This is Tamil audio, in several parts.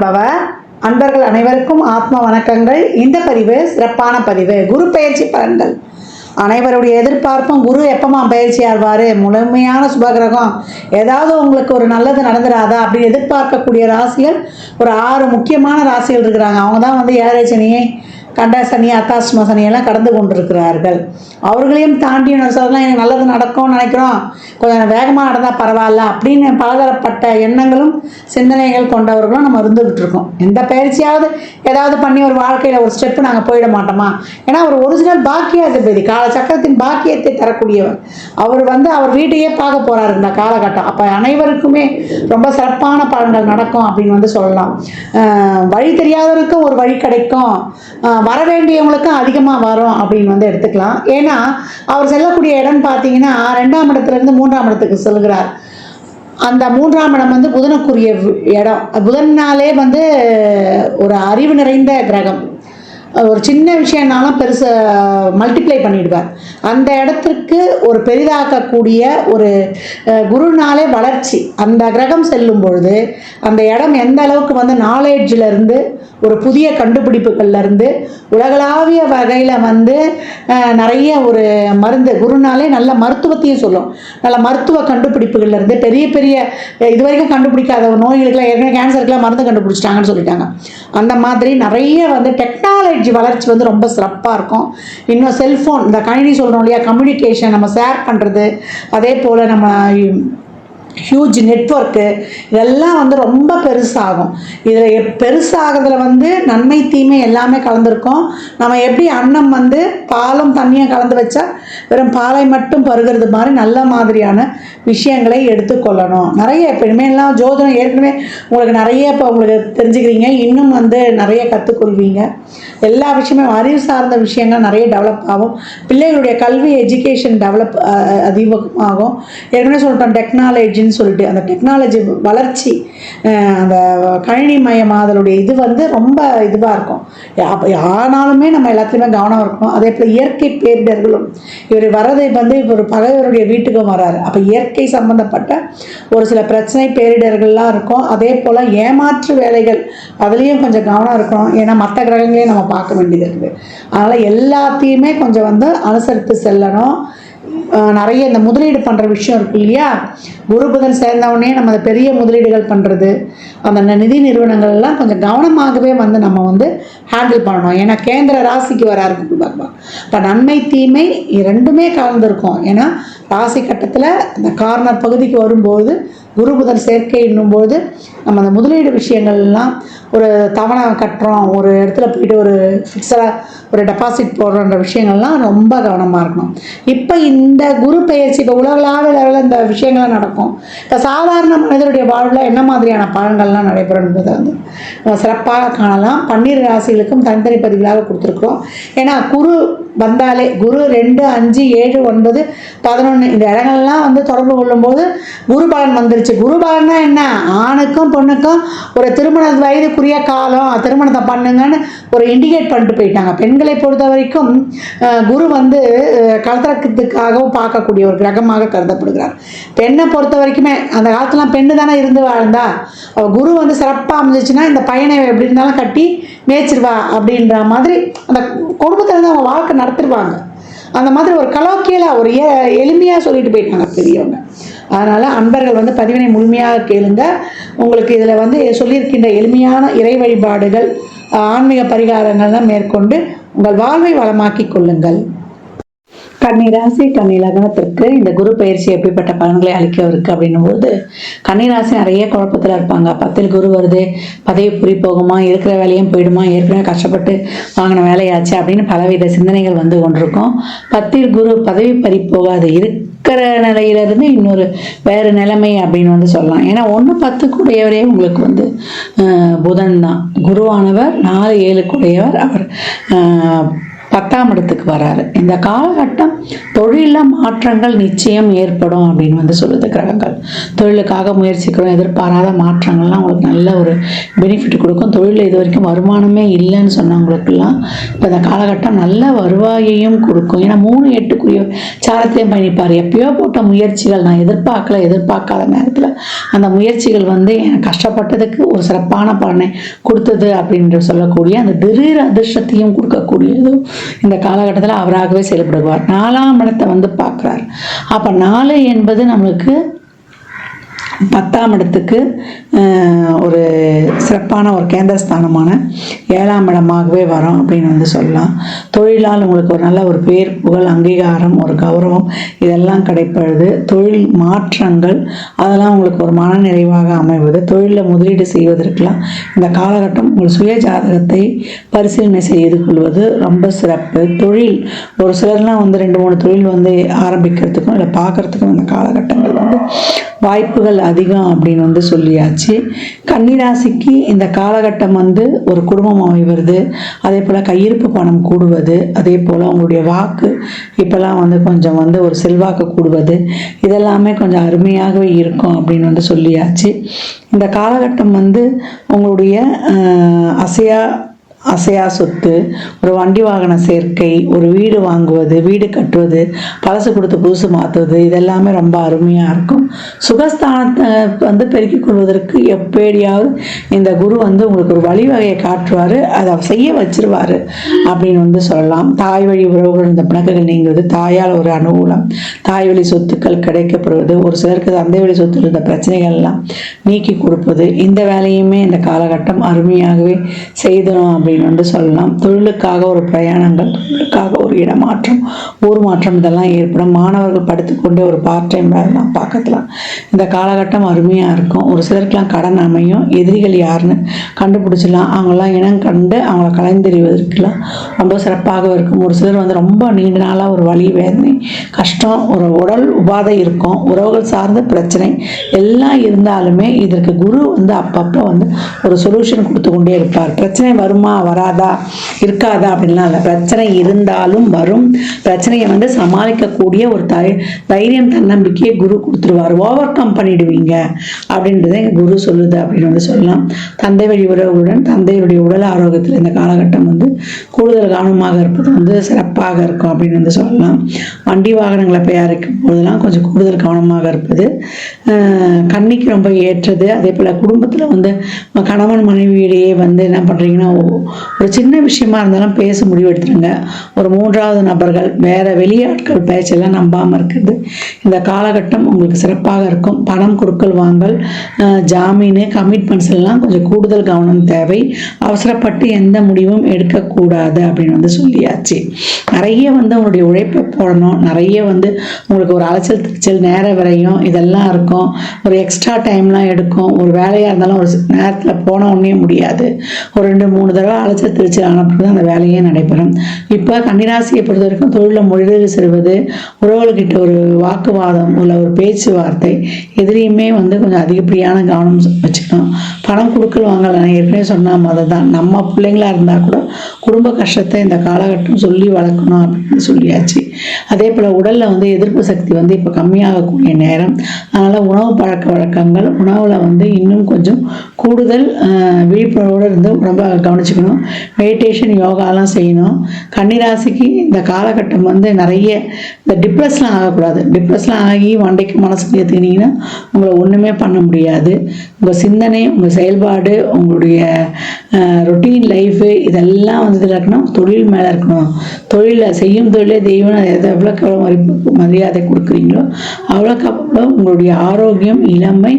பவ. அன்பர்கள் அனைவருக்கும் ஆத்ம வணக்கங்கள். இந்த பதிவு சிறப்பான பதிவு. குரு பெயர்ச்சி பலன்கள். அனைவருடைய எதிர்பார்ப்பும் குரு எப்பமா பயிற்சி ஆவார், முழுமையான சுபகிரகம், ஏதாவது உங்களுக்கு ஒரு நல்லது நடந்துடாதா அப்படின்னு எதிர்பார்க்கக்கூடிய ராசிகள் ஒரு 6 முக்கியமான ராசிகள் இருக்கிறாங்க. அவங்க தான் வந்து ஏழரை சனியை, கண்ட சனி, அத்தாஷ்டம சனியெல்லாம் கடந்து கொண்டிருக்கிறார்கள். அவர்களையும் தாண்டி சொல்லலாம், எனக்கு நல்லது நடக்கும்னு நினைக்கிறோம், கொஞ்சம் வேகமாக நடந்தால் பரவாயில்ல அப்படின்னு பலதரப்பட்ட எண்ணங்களும் சிந்தனைகள் கொண்டவர்களும் நம்ம இருந்துகிட்டு இருக்கோம். எந்த பயிற்சியாவது ஏதாவது பண்ணி ஒரு வாழ்க்கையில் ஒரு ஸ்டெப்பு நாங்கள் போயிட மாட்டோமா? ஏன்னா ஒரு ஒரிஜினல் பாக்கியாதிபதி, கால சக்கரத்தின் பாக்கியத்தை தரக்கூடியவர். அவர் வந்து அவர் வீட்டையே பார்க்க போகிறாரு இந்த காலகட்டம். அப்போ அனைவருக்குமே ரொம்ப சிறப்பான பலன்கள் நடக்கும் அப்படின்னு வந்து சொல்லலாம். வழி தெரியாதவருக்கும் ஒரு வழி கிடைக்கும், வர வேண்டியவங்களுக்கும் அதிகமாக வரும் அப்படின்னு வந்து எடுத்துக்கலாம். ஏன்னா அவர் செல்லக்கூடிய இடம் பார்த்தீங்கன்னா 2ஆம் இடத்துலேருந்து 3ஆம் இடத்துக்கு செல்கிறார். அந்த 3ஆம் இடம் வந்து புதனுக்குரிய இடம். புதன்னாலே வந்து ஒரு அறிவு நிறைந்த கிரகம். ஒரு சின்ன விஷயம்னாலும் பெருசு மல்டிப்ளை பண்ணிடுவார். அந்த இடத்திற்கு ஒரு பெரிதாக்கக்கூடிய ஒரு குருனாலே வளர்ச்சி. அந்த கிரகம் செல்லும் பொழுது அந்த இடம் எந்த அளவுக்கு வந்து நாலேஜிலேருந்து ஒரு புதிய கண்டுபிடிப்புகள்லேருந்து உலகளாவிய வகையில் வந்து நிறைய ஒரு மருந்து, குருனாலே நல்ல மருத்துவத்தையும் சொல்லும். நல்ல மருத்துவ கண்டுபிடிப்புகள்லேருந்து பெரிய பெரிய இது வரைக்கும் கண்டுபிடிக்காத நோய்களுக்கெல்லாம், ஏற்கனவே கேன்சருக்கெல்லாம் மருந்து கண்டுபிடிச்சிட்டாங்கன்னு சொல்லிட்டாங்க. அந்த மாதிரி நிறைய வந்து டெக்னாலஜி வளர்ச்சி வந்து ரொம்ப சிறப்பாக இருக்கும். இன்னும் செல்ஃபோன், இந்த கணினி சொல்கிறோம் இல்லையா, கம்யூனிகேஷன், நம்ம ஷேர் பண்ணுறது, அதே போல் நம்ம ஹியூஜ் நெட்வொர்க்கு, இதெல்லாம் வந்து ரொம்ப பெருசாகும். இதில் பெருசாகிறதுல வந்து நன்மை தீமை எல்லாமே கலந்துருக்கும். நம்ம எப்படி அன்னம் வந்து பாலும் தண்ணியும் கலந்து வச்சா வெறும் பாலை மட்டும் பருகிறது மாதிரி நல்ல மாதிரியான விஷயங்களை எடுத்துக்கொள்ளணும். நிறைய இப்போ இனிமேலாம் ஜோதிடம் ஏற்கனவே உங்களுக்கு நிறைய இப்போ உங்களுக்கு தெரிஞ்சுக்கிறீங்க, இன்னும் வந்து நிறைய கற்றுக்கொள்வீங்க. எல்லா விஷயமே அறிவு சார்ந்த விஷயங்கள் நிறைய டெவலப் ஆகும். பிள்ளைகளுடைய கல்வி எஜுகேஷன் டெவலப் அதிகமாகும். ஏற்கனவே சொல்லிட்டோம் டெக்னாலஜின்னு சொல்லிட்டு, அந்த டெக்னாலஜி வளர்ச்சி, அந்த கணினி மயமாதலுடைய இது வந்து ரொம்ப இதுவாக இருக்கும். ஆனாலுமே நம்ம எல்லாத்துலேயுமே கவனம் இருக்கணும். அதே போல் இயற்கை பேரிடர்களும், இவர் வரதை வந்து இவர் பகைவருடைய வீட்டுக்கும் வராரு. அப்போ இயற்கை சம்பந்தப்பட்ட ஒரு சில பிரச்சனை பேரிடர்கள்லாம் இருக்கும். அதே போல் ஏமாற்று வேலைகள், அதுலேயும் கொஞ்சம் கவனம் இருக்கணும். ஏன்னா மற்ற கிரகங்களையும் நம்ம பார்க்க வேண்டியது இருக்குது. அதனால் எல்லாத்தையுமே கொஞ்சம் வந்து அனுசரித்து செல்லணும். நிறைய இந்த முதலீடு பண்ணுற விஷயம் இருக்கு இல்லையா, குரு புதன் சேர்ந்தவுடனே நம்ம அந்த பெரிய முதலீடுகள் பண்ணுறது, அந்த நிதி நிறுவனங்கள்லாம் கொஞ்சம் கவனமாகவே வந்து நம்ம வந்து ஹேண்டில் பண்ணணும். ஏன்னா கேந்திர ராசிக்கு வராரு குரு பகவான். இப்போ நன்மை தீமை ரெண்டுமே கலந்துருக்கும். ஏன்னா ராசி கட்டத்தில் இந்த கார்னர் பகுதிக்கு வரும்போது குரு புதன் சேர்க்கை என்னும்போது நம்ம அந்த முதலீடு விஷயங்கள்லாம், ஒரு தவணை கட்டுறோம், ஒரு இடத்துல போயிட்டு ஒரு ஃபிக்ஸடாக ஒரு டெபாசிட் போடுறன்ற விஷயங்கள்லாம் ரொம்ப கவனமாக இருக்கணும். இப்போ இந்த குரு பெயர்ச்சி இப்போ உலகளாவிய லெவலில் இந்த விஷயங்கள்லாம் நடக்கும். இப்போ சாதாரண மனிதருடைய வாழ்வில் என்ன மாதிரியான பலன்கள்லாம் நடைபெறும்ன்றதை வந்து சிறப்பாக காணலாம். 12 ராசிகளுக்கும் தனித்தனி பதிவுகளாக கொடுத்துருக்குறோம். ஏன்னா குரு வந்தாலே குரு 2, 5, 7, 9, 11 இந்த இடங்கள்லாம் வந்து தொடர்பு கொள்ளும்போது குரு பலன் வந்துருச்சு. குரு பலன்னா என்ன, ஆணுக்கும் பொண்ணுக்கும் ஒரு திருமண வயதுக்குரிய காலம், திருமணத்தை பண்ணுங்கன்னு ஒரு இண்டிகேட் பண்ணிட்டு போயிட்டாங்க. பெண்களை பொறுத்த வரைக்கும் குரு வந்து கலத்திரத்துக்காகவும் பார்க்கக்கூடிய ஒரு கிரகமாக கருதப்படுகிறார். பெண்ணை பொறுத்த வரைக்குமே அந்த காலத்துலாம் பெண்ணு தானே இருந்து வாழ்ந்தா, குரு வந்து சிறப்பாக அமைஞ்சிச்சுன்னா இந்த பையனை எப்படி இருந்தாலும் கட்டி மேய்ச்சிருவா அப்படின்ற மாதிரி அந்த குடும்பத்தில் இருந்து அவங்க வாழ்க்கை நடத்திடுவாங்க. அந்த மாதிரி ஒரு கலோக்கியலாக ஒரு எளிமையாக சொல்லிட்டு போயிட்டாங்க பெரியவங்க. அதனால் அன்பர்கள் வந்து பதிவினை முழுமையாக கேளுங்க. உங்களுக்கு இதில் வந்து சொல்லியிருக்கின்ற எளிமையான இறை வழிபாடுகள், ஆன்மீக பரிகாரங்கள்லாம் மேற்கொண்டு உங்கள் வாழ்வை வளமாக்கி கொள்ளுங்கள். கன்னிராசி கன்னிலக்னத்திற்கு இந்த குரு பயிற்சி எப்படிப்பட்ட பலன்களை அளிக்கவிருக்கு அப்படின்னும் போது, கன்னிராசி நிறைய குழப்பத்தில் இருப்பாங்க. 10ல் குரு வருது, பதவி புரி போகுமா, இருக்கிற வேலையும் போயிடுமா, ஏற்கனவே கஷ்டப்பட்டு வாங்கின வேலையாச்சு அப்படின்னு பலவித சிந்தனைகள் வந்து கொண்டிருக்கும். 10ல் குரு பதவி பறி போகாது, இருக்கிற நிலையிலிருந்து இன்னொரு வேறு நிலைமை அப்படின்னு வந்து சொல்லலாம். ஏன்னா 1, 10 கூடையவரே உங்களுக்கு வந்து புதன் தான். குருவானவர் 4, 7 கூடையவர். அவர் 10ஆம் இடத்துக்கு வராரு. இந்த காலகட்டம் தொழிலில் மாற்றங்கள் நிச்சயம் ஏற்படும் அப்படின்னு வந்து சொல்லுது கிரகங்கள். தொழிலுக்காக முயற்சிக்கிறோம், எதிர்பாராத மாற்றங்கள்லாம் உங்களுக்கு நல்ல ஒரு பெனிஃபிட் கொடுக்கும். தொழிலில் இது வரைக்கும் வருமானமே இல்லைன்னு சொன்னவங்களுக்கெல்லாம் இப்போ இந்த காலகட்டம் நல்ல வருவாயையும் கொடுக்கும். ஏன்னா 3-8 சாரத்தையும் பயணிப்பார். எப்பயோ போட்ட முயற்சிகள் நான் எதிர்பார்க்காத நேரத்தில் அந்த முயற்சிகள் வந்து எனக்கு கஷ்டப்பட்டதுக்கு ஒரு சிறப்பான பலனை கொடுத்தது அப்படின்னு சொல்லக்கூடிய அந்த திடீர் அதிர்ஷ்டத்தையும் கொடுக்கக்கூடியது இந்த காலகட்டத்தில் அவராகவே செயல்படுவார். 4ஆம் இடத்தை வந்து பார்க்குறார். அப்போ 4 என்பது நம்மளுக்கு 10ஆம் இடத்துக்கு ஒரு சிறப்பான ஒரு கேந்திரஸ்தானமான 7ஆம் இடமாகவே வரும் அப்படின்னு வந்து சொல்லலாம். தொழிலால் உங்களுக்கு ஒரு நல்ல ஒரு பேர், புகழ், அங்கீகாரம், ஒரு கௌரவம் இதெல்லாம் கிடைப்பது. தொழில் மாற்றங்கள் அதெல்லாம் உங்களுக்கு ஒரு மன நிறைவாக அமைவது. தொழிலில் முதலீடு செய்வதற்கெல்லாம் இந்த காலகட்டம் உங்கள் சுய ஜாதகத்தை பரிசீலனை செய்து கொள்வது ரொம்ப சிறப்பு. தொழில் ஒரு சிலர்லாம் வந்து 2-3 தொழில் வந்து ஆரம்பிக்கிறதுக்கும் இல்லை பார்க்கறதுக்கும் இந்த காலகட்டங்கள் வந்து வாய்ப்புகள் அதிகம் அப்படின்னு வந்து சொல்லியாச்சு. கன்னிராசிக்கு இந்த காலகட்டம் வந்து ஒரு குடும்பம் அமைவது, அதே போல் கையிருப்பு பணம் கூடுவது, அதே போல் உங்களுடைய வாக்கு இப்போல்லாம் வந்து கொஞ்சம் வந்து ஒரு செல்வாக்கு கூடுவது, இதெல்லாமே கொஞ்சம் அருமையாகவே இருக்கும் அப்படின்னு வந்து சொல்லியாச்சு. இந்த காலகட்டம் வந்து உங்களுடைய அசையா சொத்து, ஒரு வண்டி வாகன சேர்க்கை, ஒரு வீடு வாங்குவது, வீடு கட்டுவது, பழசு கொடுத்து புதுசு மாற்றுவது, இதெல்லாமே ரொம்ப அருமையாக இருக்கும். சுகஸ்தானத்தை வந்து பெருக்கிக் கொள்வதற்கு எப்படியாவது இந்த குரு வந்து உங்களுக்கு ஒரு வழிவகையை காட்டுவார், அதை செய்ய வச்சிருவார் அப்படின்னு வந்து சொல்லலாம். தாய் வழி உறவுகள் இந்த பிணக்குகள் நீங்குவது, தாயால் ஒரு அனுகூலம், தாய் வழி சொத்துக்கள் கிடைக்கப்படுவது, ஒரு சிலருக்கு தந்தை வழி சொத்துல இருந்த பிரச்சனைகள்லாம் நீக்கி கொடுப்பது, இந்த வேலையுமே இந்த காலகட்டம் அருமையாகவே செய்தோம் அப்படின்னு வந்து சொல்லலாம். தொழிலுக்காக ஒரு பிரயாணங்கள், தொழிலுக்காக ஒரு இடமாற்றம், ஊர் மாற்றம் இதெல்லாம் ஏற்படும். மாணவர்கள் படித்துக்கொண்டே ஒரு பார்ட் டைம் வேலைலாம் பார்க்கலாம். இந்த காலகட்டம் அருமையாக இருக்கும். ஒரு சிலருக்கெல்லாம் கடன் அமையும். எதிரிகள் யாருன்னு கண்டுபிடிச்சிடலாம். அவங்களாம் இனம் கண்டு அவங்கள கலைந்தெறிவதற்கெல்லாம் ரொம்ப சிறப்பாக இருக்கும். ஒரு சிலர் வந்து ரொம்ப நீண்ட நாளாக ஒரு வலி, வேதனை, கஷ்டம், ஒரு உடல் உபாதை இருக்கும், உறவுகள் சார்ந்த பிரச்சனை எல்லாம் இருந்தாலுமே இதற்கு குரு வந்து அப்பப்போ வந்து ஒரு சொல்யூஷன் கொடுத்து கொண்டே இருப்பார். பிரச்சனை வருமா வராதா இருக்காதா அப்படின்லாம் இல்லை. பிரச்சனை இருந்தாலும் வரும். பிரச்சனையை வந்து சமாளிக்கக்கூடிய ஒரு தைரியம், தன்னம்பிக்கையை குரு கொடுத்துருவார். ஓவர் கம் பண்ணிடுவீங்க அப்படின்றத குரு சொல்லுது அப்படின்னு வந்து சொல்லலாம். தந்தை வழி உறவுடன் தந்தையுடைய உடல் ஆரோக்கியத்தில் இந்த காலகட்டம் வந்து கூடுதல் கவனமாக இருப்பது வந்து சிறப்பாக இருக்கும் அப்படின்னு வந்து சொல்லலாம். வண்டி வாகனங்களை தயாரிக்கும் போதெல்லாம் கொஞ்சம் கூடுதல் கவனமாக இருப்பது கண்ணிக்கு ரொம்ப ஏற்றது. அதே போல் குடும்பத்தில் வந்து கணவன் மனைவியிடையே வந்து என்ன பண்ணுறீங்கன்னா, ஒரு சின்ன விஷயமா இருந்தாலும் பேச முடிவெடுத்துருங்க. ஒரு 3வது நபர்கள் வேற வெளியாட்கள் பேச்செல்லாம் நம்பாமல் இருக்கிறது இந்த காலகட்டம் உங்களுக்கு சிறப்பாக இருக்கும். பணம் கொடுக்கல் வாங்கல், ஜாமீன், கமிட்மெண்ட்ஸ் எல்லாம் கொஞ்சம் கூடுதல் கவனம் தேவை. அவசரப்பட்டு எந்த முடிவும் எடுக்கக்கூடாது அப்படின்னு வந்து சொல்லியாச்சு. நிறைய வந்து உங்களுடைய உழைப்பை போடணும். நிறைய வந்து உங்களுக்கு ஒரு அலைச்சல் திருச்சல் நேர விரையும் இதெல்லாம் இருக்கும். ஒரு எக்ஸ்ட்ரா டைம்லாம் எடுக்கும். ஒரு வேலையாக இருந்தாலும் ஒரு நேரத்தில் போன உடனே முடியாது. ஒரு 2-3 தடவை அலைச்சல் திருச்சல் ஆனப்போ அந்த வேலையே நடைபெறும். இப்போ கன்னிராசியை பொறுத்த வரைக்கும் தொழிலில் முதலீடு செய்வது, உறவுகிட்ட ஒரு வாக்குவாதம் உள்ள ஒரு பேச்சுவார்த்தை எதிரையுமே வந்து கொஞ்சம் அதிகப்படியான கவனம் வச்சுக்கணும். பணம் கொடுக்கல் வாங்கல, நான் ஏற்கனவே சொன்ன மாதிரி தான். நம்ம பிள்ளைங்களா இருந்தால் கூட குடும்ப கஷ்டத்தை இந்த காலகட்டம் சொல்லி வளர்க்கணும் அப்படின்னு சொல்லியாச்சு. அதே போல் உடலில் வந்து எதிர்ப்பு சக்தி வந்து இப்போ கம்மியாகக்கூடிய நேரம். அதனால் உணவு பழக்க வழக்கங்கள், உணவில் வந்து இன்னும் கொஞ்சம் கூடுதல் விழிப்புணர்வோடு இருந்து உடம்பை கவனிச்சுக்கணும். மெடிடேஷன், யோகாலாம் செய்யணும். கன்னிராசிக்கு இந்த காலகட்டம் வந்து நிறைய இந்த டிப்ரெஸ்லாம் ஆகக்கூடாது. டிப்ரெஸ்லாம் ஆகி வண்டைக்கு மனசுக்கு ஏற்றுக்கினீங்கன்னா உங்களை ஒன்றுமே பண்ண முடியாது. உங்கள் சிந்தனை, உங்கள் செயல்பாடு, உங்களுடைய ரொட்டீன் லைஃபு இதெல்லாம் வந்து இதில் இருக்கணும். தொழில் மேலே இருக்கணும். தொழிலில் செய்யும் தொழிலே தெய்வம். எவ்வளோக்கு எவ்வளோ மரியாதை கொடுக்குறீங்களோ அவ்வளோக்கு அவ்வளோ உங்களுடைய ஆரோக்கியம், இளமை,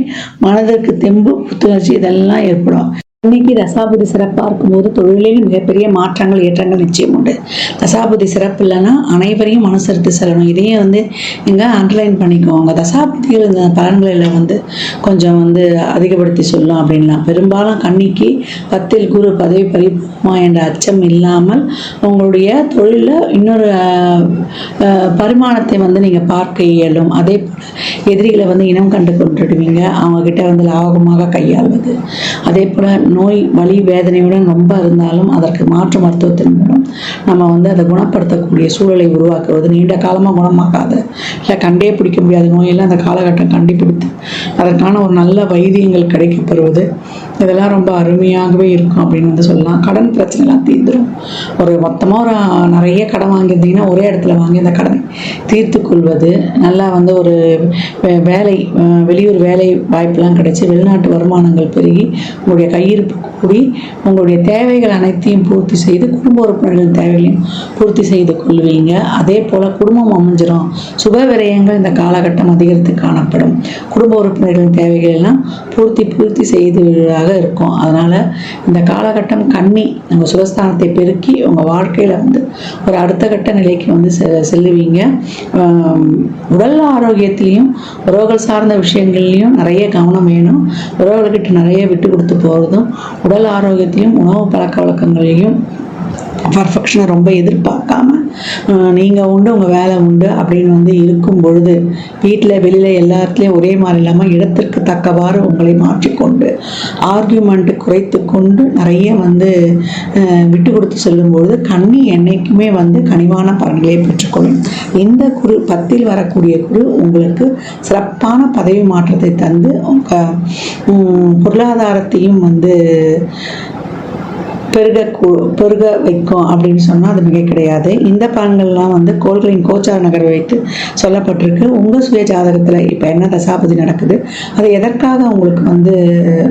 மனதிற்கு தெம்பு, புத்துணர்ச்சி இதெல்லாம் ஏற்படும். இன்னைக்கு தசாபுதி சிறப்பாக இருக்கும்போது தொழிலில் மிகப்பெரிய மாற்றங்கள், ஏற்றங்கள் நிச்சயம் உண்டு. தசாபுதி சிறப்பு இல்லைன்னா அனைவரையும் மனசெடுத்து செல்லணும். இதையும் வந்து நீங்கள் அண்டர்லைன் பண்ணிக்குவாங்க. தசாபுதிகள் இந்த பலன்களில் வந்து கொஞ்சம் வந்து அதிகப்படுத்தி சொல்லலாம் அப்படின்லாம். பெரும்பாலும் கன்னிக்கு 10ல் குரு பதவி பறிப்புமா என்ற அச்சம் இல்லாமல் உங்களுடைய தொழிலில் இன்னொரு பரிமாணத்தை வந்து நீங்கள் பார்க்க இயலும். அதே போல் எதிரிகளை வந்து இனம் கண்டு கொண்டுடுவீங்க. அவங்கக்கிட்ட வந்து லாபகமாக கையாள்வது. அதே போல் நோய் வலி வேதனையுடன் ரொம்ப இருந்தாலும் அதற்கு மாற்று மருத்துவத்தின் மூலம் நம்ம வந்து அதை குணப்படுத்தக்கூடிய சூழலை உருவாக்குவது, நீண்ட காலமாக குணமாகாத இல்லை கண்டே பிடிக்க முடியாத நோயெல்லாம் அந்த காலகட்டம் கண்டுபிடித்து அதற்கான ஒரு நல்ல வைத்தியங்கள் கிடைக்கப்பெறுவது, இதெல்லாம் ரொம்ப அருமையாகவே இருக்கும் அப்படின்னு வந்து சொல்லலாம். கடன் பிரச்சனைலாம் தீர்ந்துடும். ஒரு மொத்தமாக ஒரு நிறைய கடன் வாங்கியிருந்தீங்கன்னா ஒரே இடத்துல வாங்கி அந்த கடனை தீர்த்து கொள்வது, நல்லா வந்து ஒரு வேலை வெளியூர் வேலை வாய்ப்பெல்லாம் கிடைச்சி வெளிநாட்டு வருமானங்கள் பெருகி உங்களுடைய கையிருப்பு கூடி உங்களுடைய தேவைகள் அனைத்தையும் பூர்த்தி செய்து குடும்ப உறுப்பினர்களின் தேவைகளையும் பூர்த்தி செய்து கொள்வீங்க. அதே போல் குடும்பம் அமைஞ்சிடும். சுப விரயங்கள் இந்த காலகட்டம் அதிகரித்து காணப்படும். குடும்ப உறுப்பினர்களின் தேவைகள் எல்லாம் பூர்த்தி செய்ததாக இருக்கும். அதனால் இந்த காலகட்டம் கன்னி உங்கள் சுகஸ்தானத்தை பெருக்கி உங்கள் வாழ்க்கையில் வந்து ஒரு அடுத்த கட்ட நிலைக்கு வந்து செல்லுவீங்க. உடல் ஆரோக்கியத்திலையும் உறவுகள் சார்ந்த விஷயங்கள்லையும் நிறைய கவனம் வேணும். உறவுகள்கிட்ட நிறைய விட்டு கொடுத்து போகிறதும், உடல் ஆரோக்கியத்திலையும் உணவு பழக்க வழக்கங்களையும் பர்ஃபெக்ஷனை ரொம்ப எதிர்பார்க்காம நீங்கள் உண்டு உங்கள் வேலை உண்டு அப்படின்னு வந்து இருக்கும் பொழுது வீட்டில் வெளியில் எல்லா இடத்துலையும் ஒரே மாதிரி இல்லாமல் இடத்திற்கு தக்கவாறு உங்களை மாற்றிக்கொண்டு ஆர்கியூமெண்ட்டு குறைத்து கொண்டு நிறைய வந்து விட்டு கொடுத்து செல்லும்பொழுது கன்னி என்னைக்குமே வந்து கனிவான பலன்களை பெற்றுக்கொள்ளும். இந்த குரு 10ல் வரக்கூடிய குரு உங்களுக்கு சிறப்பான பதவி மாற்றத்தை தந்து உங்கள் பொருளாதாரத்தையும் வந்து பெருக வைக்கும் அப்படின்னு சொன்னால் அது மிக கிடையாது. இந்த பலன்கள்லாம் வந்து கோள்களின் கோச்சார நகரை வைத்து சொல்லப்பட்டிருக்கு. உங்கள் சுய ஜாதகத்தில் இப்போ என்ன தசாபதி நடக்குது, அது எதற்காக உங்களுக்கு வந்து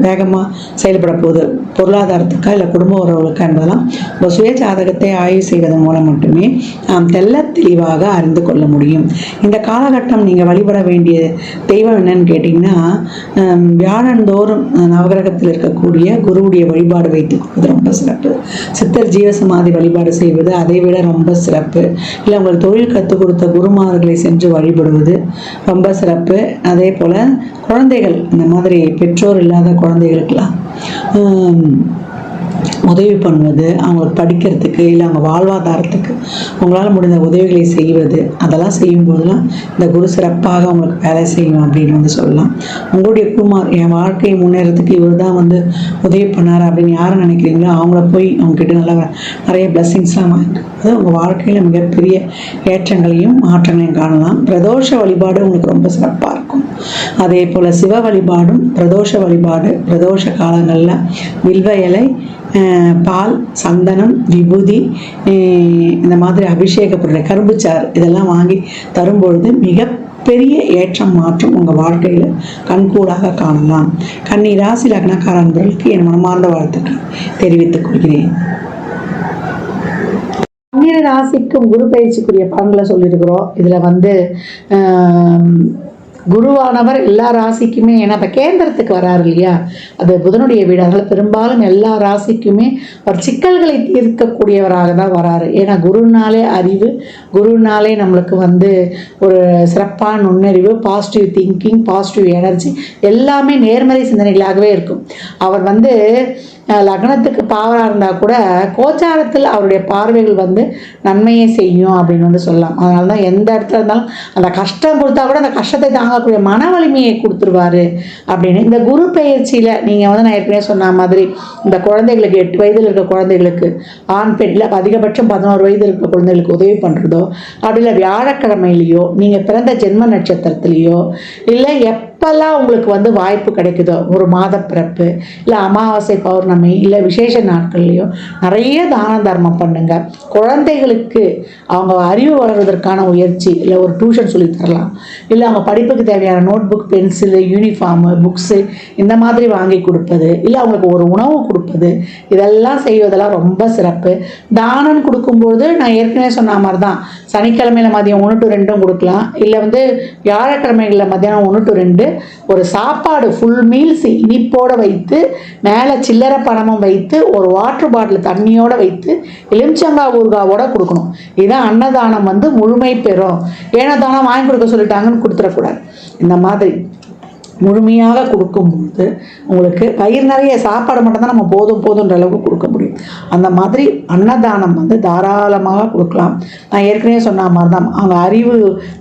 வேகமாக செயல்பட போகுது, பொருளாதாரத்துக்கா இல்லை குடும்ப உறவுகளுக்கா என்பதெல்லாம் உங்கள் சுய ஜாதகத்தை ஆய்வு செய்வதன் மூலம் மட்டுமே நாம் தெளிவாக அறிந்து கொள்ள முடியும். இந்த காலகட்டம் நீங்கள் வழிபட வேண்டிய தெய்வம் என்னன்னு கேட்டிங்கன்னா, வியாழந்தோறும் நவகிரகத்தில் இருக்கக்கூடிய குருவுடைய வழிபாடு வைத்துக் கொள்வது ரொம்ப சிறப்பு. சித்தர் ஜீவசமாதி வழிபாடு செய்வது அதை விட ரொம்ப சிறப்பு. இல்லை உங்களுக்கு தொழில் கற்றுக் கொடுத்த குருமார்களை சென்று வழிபடுவது ரொம்ப சிறப்பு. அதே போல் குழந்தைகள், இந்த மாதிரி பெற்றோர் இல்லாத குழந்தைகளுக்கெல்லாம் உதவி பண்ணுவது, அவங்களுக்கு படிக்கிறதுக்கு இல்லை அவங்க வாழ்வாதாரத்துக்கு உங்களால் முடிந்த உதவிகளை செய்வது, அதெல்லாம் செய்யும்போதெல்லாம் இந்த குரு சிறப்பாக உங்களுக்கு வேலை செய்யும் அப்படின்னு வந்து சொல்லலாம். உங்களுடைய குருமார் என் வாழ்க்கையை முன்னேறதுக்கு இவர் தான் வந்து உதவி பண்ணார் அப்படின்னு யாரை நினைக்கிறீங்களோ அவங்கள போய் அவங்ககிட்ட நல்லா நிறைய பிளஸ்ஸிங்ஸ்லாம் வாங்கிட்டு அது உங்கள் வாழ்க்கையில் மிகப்பெரிய ஏற்றங்களையும் மாற்றங்களையும் காணலாம். பிரதோஷ வழிபாடு உங்களுக்கு ரொம்ப சிறப்பாக இருக்கும். அதே போல் சிவ வழிபாடும் பிரதோஷ வழிபாடு, பிரதோஷ காலங்களில் வில்வ இலை, பால், சந்தனம், விபூதி, இந்த மாதிரி அபிஷேக பொருட்கள், கரும்புச்சாறு இதெல்லாம் வாங்கி தரும்பொழுது மிகப்பெரிய ஏற்றம் மாற்றம் உங்கள் வாழ்க்கையில் கண்கூடாக காணலாம். கன்னி ராசி லக்னக்கார அன்பர்களுக்கு என் மனமார்ந்த வாழ்த்துக்கள் தெரிவித்துக் கொள்கிறேன். 12 ராசிக்கும் குரு பயிற்சிக்குரிய பலன்களை சொல்லியிருக்கிறோம். இதில் வந்து குருவானவர் எல்லா ராசிக்குமே, ஏன்னா இப்போ கேந்திரத்துக்கு வராரு இல்லையா, அது புதனுடைய வீடு. அதனால் பெரும்பாலும் எல்லா ராசிக்குமே ஒரு சிக்கல்களை தீர்க்கக்கூடியவராக தான் வராரு. ஏன்னா குருனாலே அறிவு, குருனாலே நம்மளுக்கு வந்து ஒரு சிறப்பான நுண்ணறிவு, பாசிட்டிவ் திங்கிங், பாசிட்டிவ் எனர்ஜி, எல்லாமே நேர்மறை சிந்தனைகளாகவே இருக்கும். அவர் வந்து லக்னத்துக்கு பாவராக இருந்தால் கூட கோச்சாரத்தில் அவருடைய பார்வைகள் வந்து நன்மையை செய்யும் அப்படின்னு வந்து சொல்லலாம். அதனால தான் எந்த இடத்துல இருந்தாலும் அந்த கஷ்டம் கொடுத்தா கூட அந்த கஷ்டத்தை தாங்கக்கூடிய மன வலிமையை கொடுத்துருவாரு அப்படின்னு. இந்த குரு பயிற்சியில் நீங்கள் வந்து நான் ஏற்கனவே சொன்ன மாதிரி இந்த குழந்தைகளுக்கு 8 வயதில் இருக்க குழந்தைகளுக்கு ஆண் பெண் இல்லை அதிகபட்சம் 11 வயது இருக்க குழந்தைகளுக்கு உதவி பண்ணுறதோ, அப்படி இல்லை வியாழக்கிழமையிலையோ நீங்கள் பிறந்த ஜென்ம நட்சத்திரத்திலேயோ இல்லை எப்பெல்லாம் உங்களுக்கு வந்து வாய்ப்பு கிடைக்குதோ, ஒரு மாத பிறப்பு இல்லை அமாவாசை பௌர்ணமி இல்லை விசேஷ நாட்கள்லையோ நிறைய தான தர்மம் பண்ணுங்க. குழந்தைகளுக்கு அவங்க அறிவு வளர்வதற்கான முயற்சி, இல்லை ஒரு டியூஷன் சொல்லி தரலாம், இல்லை அவங்க படிப்புக்கு தேவையான notebook, pencil, uniform, books இந்த மாதிரி வாங்கி கொடுப்பது, இல்லை அவங்களுக்கு ஒரு உணவு கொடுப்பது, இதெல்லாம் செய்வதெல்லாம் ரொம்ப சிறப்பு. தானம் கொடுக்கும்போது நான் ஏற்கனவே சொன்ன மாதிரி தான் சனிக்கிழமையில் மதியம் 1 to 2 கொடுக்கலாம், இல்லை வந்து வியாழக்கிழமைகளில் மதியானம் 1 to 2 ஒரு சாப்பாடு ஃபுல் மீல்ஸ் இனிப்போடு வைத்து மேலே சில்லறை பணமும் வைத்து ஒரு வாட்டர் பாட்டில் தண்ணியோடு வைத்து எலுமிச்சங்காய் ஊறுகாவோட கொடுக்கணும். இதுதான் அன்னதானம் வந்து முழுமை பெறும். ஏன்னா தானம் வாங்கி கொடுக்க சொல்லிட்டாங்கன்னு கொடுத்துடக்கூடாது. இந்த மாதிரி முழுமையாக கொடுக்கும்போது உங்களுக்கு வயிறு நிறைய சாப்பாடு மட்டும்தான் நம்ம போதும் போதுன்ற அளவுக்கு கொடுக்க முடியும். அந்த மாதிரி அன்னதானம் வந்து தாராளமாக கொடுக்கலாம். நான் ஏற்கனவே சொன்ன மாதிரி தான் அவங்க அறிவு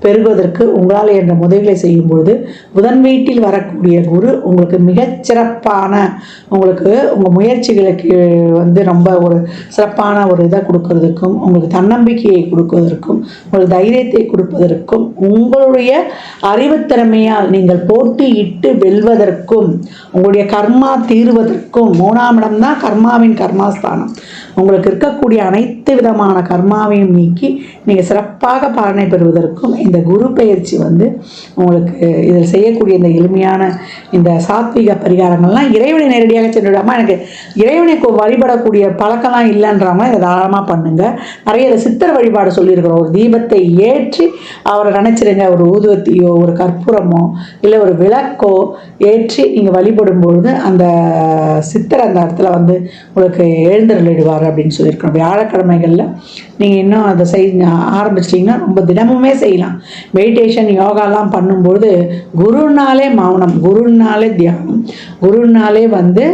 பெருகுவதற்கு உங்களால் என்ற உதவிகளை செய்யும்பொழுது புதன் வீட்டில் வரக்கூடிய குரு உங்களுக்கு மிகச்சிறப்பான உங்களுக்கு உங்கள் முயற்சிகளுக்கு வந்து ரொம்ப ஒரு சிறப்பான ஒரு இதை கொடுக்கறதுக்கும் உங்களுக்கு தன்னம்பிக்கையை கொடுப்பதற்கும் உங்களுக்கு தைரியத்தை கொடுப்பதற்கும் உங்களுடைய அறிவுத்திறமையால் நீங்கள் போட்டியிட்டு வெல்வதற்கும் உங்களுடைய கர்மா தீர்வதற்கும் 3ஆம் இடம் தான் கர்மாவின் கர்மாஸ்தானம். உங்களுக்கு இருக்கக்கூடிய அனைத்து விதமான கர்மாவையும் நீக்கி நீங்கள் சிறப்பாக பலனை பெறுவதற்கும் இந்த குரு பெயர்ச்சி வந்து உங்களுக்கு இதில் செய்யக்கூடிய இந்த எளிமையான இந்த சாத்வீக பரிகாரங்கள்லாம் இறைவனை நேரடியாக சென்றுவிடாமல் எனக்கு இறைவனை வழிபடக்கூடிய பழக்கம்லாம் இல்லைன்றவங்க இதை தாராளமாக பண்ணுங்கள். நிறைய சித்தர் வழிபாடு சொல்லியிருக்கிறோம். ஒரு தீபத்தை ஏற்றி அவரை நினச்சிருங்க. ஒரு ஊதுவத்தியோ ஒரு கற்பூரமோ இல்லை ஒரு விளக்கோ ஏற்றி நீங்கள் வழிபடும் பொழுது அந்த சித்தர் அந்த இடத்துல வந்து உங்களுக்கு எழுந்தருளிடுவார் அப்படின்னு சொல்லியிருக்கோம். வியாழக்கிழமைகளில் நீங்கள் இன்னும் அதை ஆரம்பிச்சிட்டிங்கன்னா ரொம்ப தினமுமே செய்யலாம். மெடிடேஷன் யோகாலாம் பண்ணும்போது குருனாலே மௌனம், குருனாலே தியானம், குருனாலே வந்து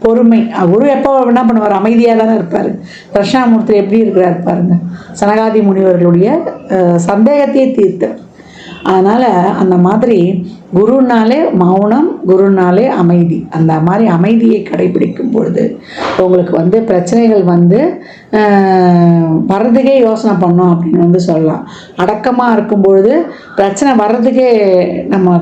பொறுமை. குரு எப்போ என்ன பண்ணுவார்? அமைதியாக தானே இருப்பார். தட்சிணாமூர்த்தி எப்படி இருக்கிறார் பாருங்க. சனகாதி முனிவர்களுடைய சந்தேகத்தையே தீர்த்தார். அதனால் அந்த மாதிரி குருனாலே மௌனம், குருனாலே அமைதி. அந்த மாதிரி அமைதியை கடைபிடிக்கும் பொழுது உங்களுக்கு வந்து பிரச்சனைகள் வந்து வர்றதுக்கே யோசனை பண்ணோம் அப்படின்னு வந்து சொல்லலாம். அடக்கமாக இருக்கும்பொழுது பிரச்சனை வர்றதுக்கே நம்ம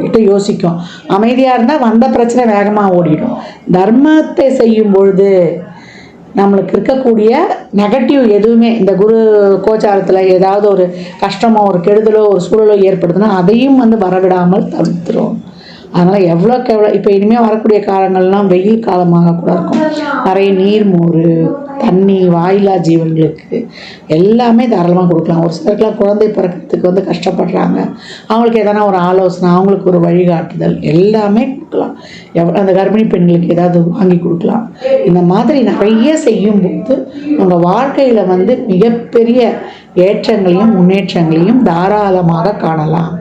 கிட்ட யோசிக்கும். அமைதியாக இருந்தால் வந்த பிரச்சனை வேகமாக ஓடிடும். தர்மத்தை செய்யும் பொழுது நம்மளுக்கு இருக்கக்கூடிய நெகட்டிவ் எதுவுமே இந்த குரு கோச்சாரத்தில் ஏதாவது ஒரு கஷ்டமோ ஒரு கெடுதலோ ஒரு சூழலோ ஏற்படுதுன்னா அதையும் வந்து வரவிடாமல் தவிர்த்துரும். அதனால் எவ்வளோக்கு எவ்வளோ இப்போ இனிமேல் வரக்கூடிய காலங்கள்லாம் வெயில் காலமாக கூட இருக்கும். நிறைய நீர் மோர் தண்ணி வாயிலா ஜீவன்களுக்கு எல்லாமே தாராளமாக கொடுக்கலாம். ஒரு சிலருக்குலாம் குழந்தை பிறக்கிறதுக்கு வந்து கஷ்டப்படுறாங்க. அவங்களுக்கு எதனா ஒரு ஆலோசனை, அவங்களுக்கு ஒரு வழிகாட்டுதல் எல்லாமே கொடுக்கலாம். அந்த கர்ப்பிணி பெண்களுக்கு ஏதாவது வாங்கி கொடுக்கலாம். இந்த மாதிரி நிறைய செய்யும்போது உங்கள் வாழ்க்கையில் வந்து மிகப்பெரிய ஏற்றங்களையும் முன்னேற்றங்களையும் தாராளமாக காணலாம்.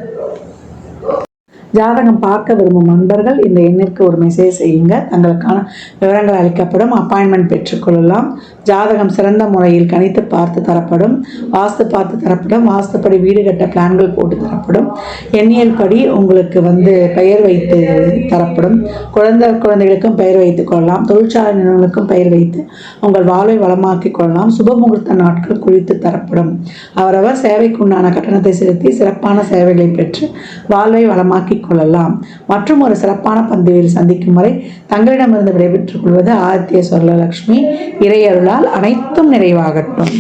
ஜாதகம் பார்க்க விரும்பும் நண்பர்கள் இந்த எண்ணிற்கு ஒரு மெசேஜ் செய்யுங்க. தங்களுக்கான விவரங்கள் அளிக்கப்படும். அப்பாயின்மெண்ட் பெற்றுக்கொள்ளலாம். ஜாதகம் சிறந்த முறையில் கணித்து பார்த்து தரப்படும். வாஸ்து பார்த்து தரப்படும். வாஸ்துப்படி வீடு கட்ட பிளான்கள் போட்டு தரப்படும். எண்ணியல் படி உங்களுக்கு வந்து பெயர் வைத்து தரப்படும். குழந்தைகளுக்கும் பெயர் வைத்துக் கொள்ளலாம். தொழிற்சாலை நிறுவனங்களுக்கும் பெயர் வைத்து உங்கள் வாழ்வை வளமாக்கி கொள்ளலாம். சுபமுகூர்த்த நாட்கள் குறித்து தரப்படும். அவரவர் சேவைக்குண்டான கட்டணத்தை செலுத்தி சிறப்பான சேவைகளை பெற்று வாழ்வை வளமாக்கி கொள்ளலாம். மற்றும் ஒரு சிறப்பான பந்தியில் சந்திக்கும் வரை தங்களிடமிருந்து விடைபெற்றுக் கொள்வது ஆதித்ய சொர்ணலட்சுமி. இறையருளால் அனைத்தும் நிறைவாகட்டும்.